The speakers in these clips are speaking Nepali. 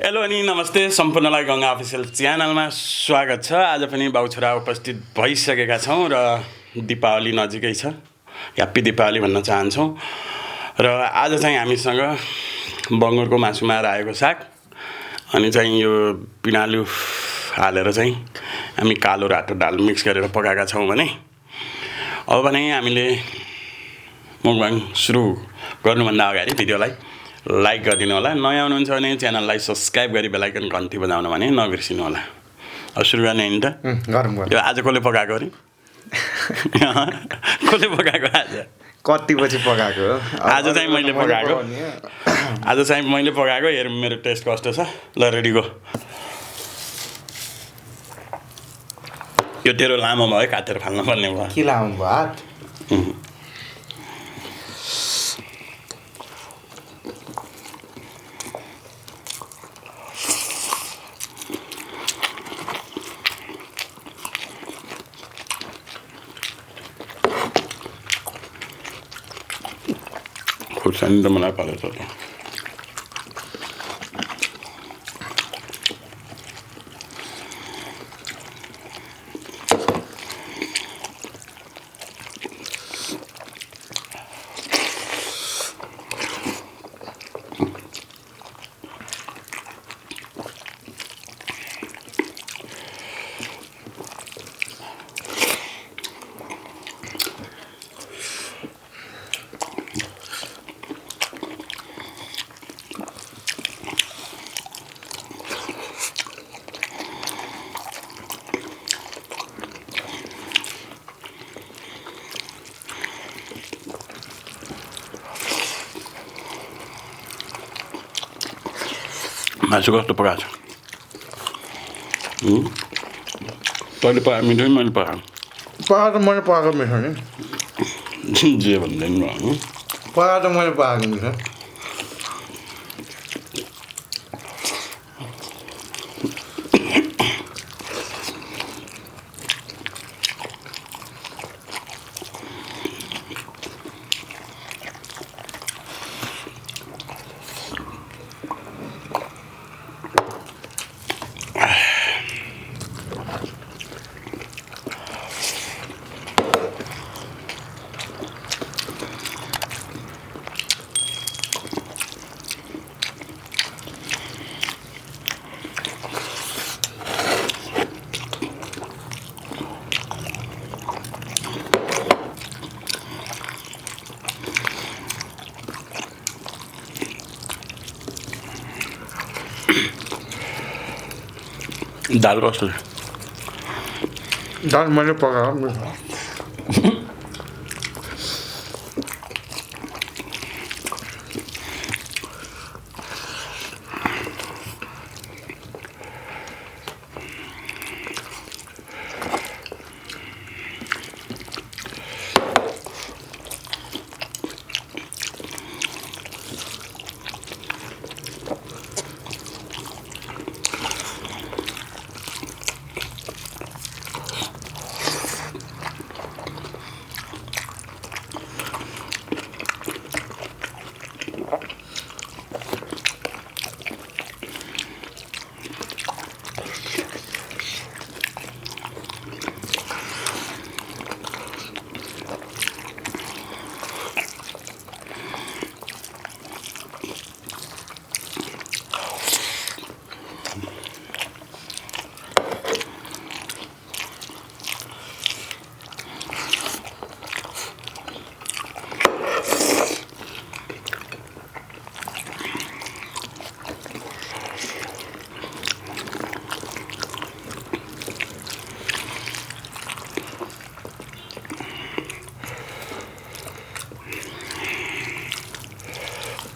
हेलो अनि नमस्ते सम्पूर्णलाई गंगा अफिसियल च्यानलमा स्वागत छ। आज पनि बाउछोरा उपस्थित भइसकेका छौँ र दीपावली नजिकै छ। ह्याप्पी दीपावली भन्न चाहन्छौँ। र आज चाहिँ हामीसँग बङ्गुरको मासुमा रायोको साग अनि चाहिँ यो पिनालु हालेर चाहिँ हामी कालो रातो दाल मिक्स गरेर पकाएका छौँ भने अब भने हामीले मुकबाङ सुरु गर्नुभन्दा अगाडि भिडियोलाई लाइक गरिदिनु होला। नयाँ हुनुहुन्छ भने च्यानललाई सब्स्क्राइब गरी बेल आइकन घन्टी बजाउन भने नबिर्सिनु होला। अब सुरु गर्ने नि त यो आज कसले पकाएको अरे कसले पकाएको कति पछि पकाएको आज चाहिँ मैले पकाएको हेर मेरो टेस्ट कस्तो छ। ल रेडी गो। यो तेरो लामो भयो काटेर फाल्नु पर्ने भयो। के लामो भयो हात खुर्सानी त मलाई परेछ त। मासु कस्तो पकाएको छ? तैँले पकाएको मिठो नि मैले पकाएको? पकाएको त मैले पकाएको मिठो नि जे भन्दैन पकाएको त मैले पकाएको मिठो। दाल कस्तो छ? दाल मैले पकाएको मिठो।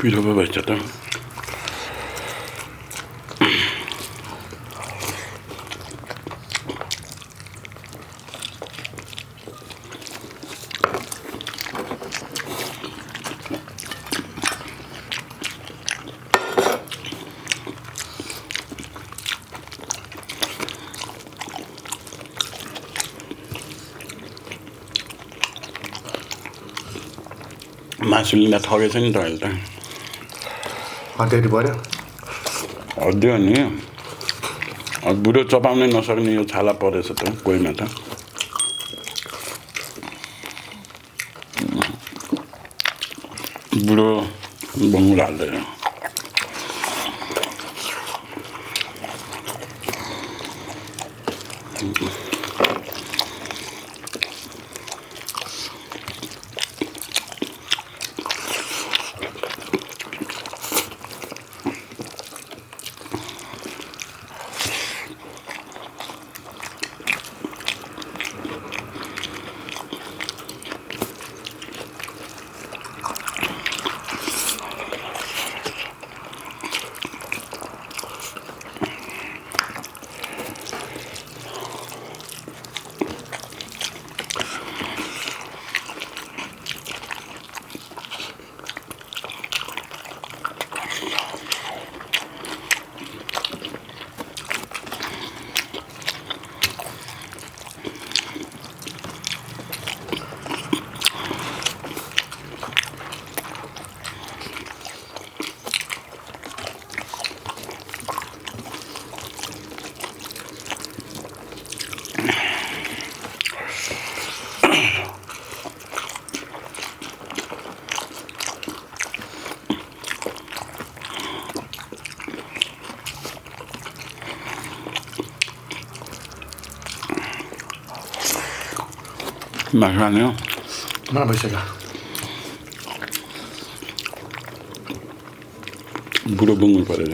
पिरो पो भएछ त। मासु लिँदा ठगेछ नि त अहिले त। त्यति पऱ्यो हड्डी हो नि बुढो चपाउनै नसक्ने यो छाला परेछ त कोहीमा त बुढो बङ्गुर हाल्दैन माखाने हो मलाई भइसक्यो बुढो बङ्गुर परेछ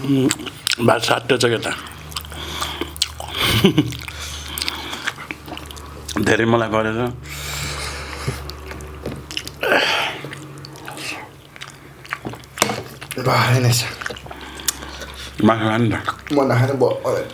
भात साट्टो छ केटा धेरै मलाई परेछ भाइ नै छ मासु खानु त म नखाने भयो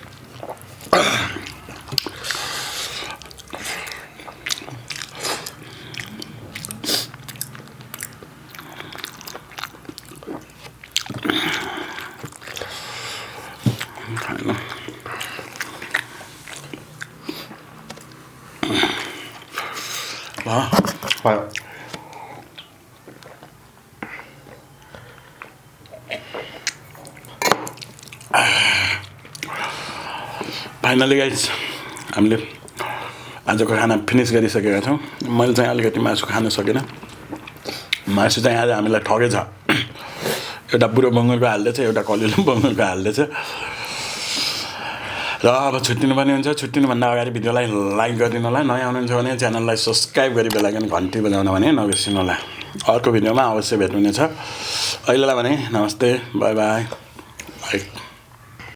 फाइनली गाइस हामीले आजको खाना फिनिस गरिसकेका छौँ मैले चाहिँ अलिकति मासु खान सकिनँ मासु चाहिँ आज हामीलाई ठगेछ एउटा बुढो बङ्गुरको हाल्दैछ एउटा कलिलो बङ्गुरको हाल्दैछ र अब छुट्टिनुपर्ने हुन्छ छुट्टिनुभन्दा अगाडि भिडियोलाई लाइक गरिदिनु होला नयाँ हुनुहुन्छ भने च्यानललाई सब्सक्राइब गरी बेलायकन घन्टी बजाउन भने नबिर्सिनु होला अर्को भिडियोमा अवश्य भेट्नुहुनेछ अहिलेलाई भने नमस्ते बाई बाई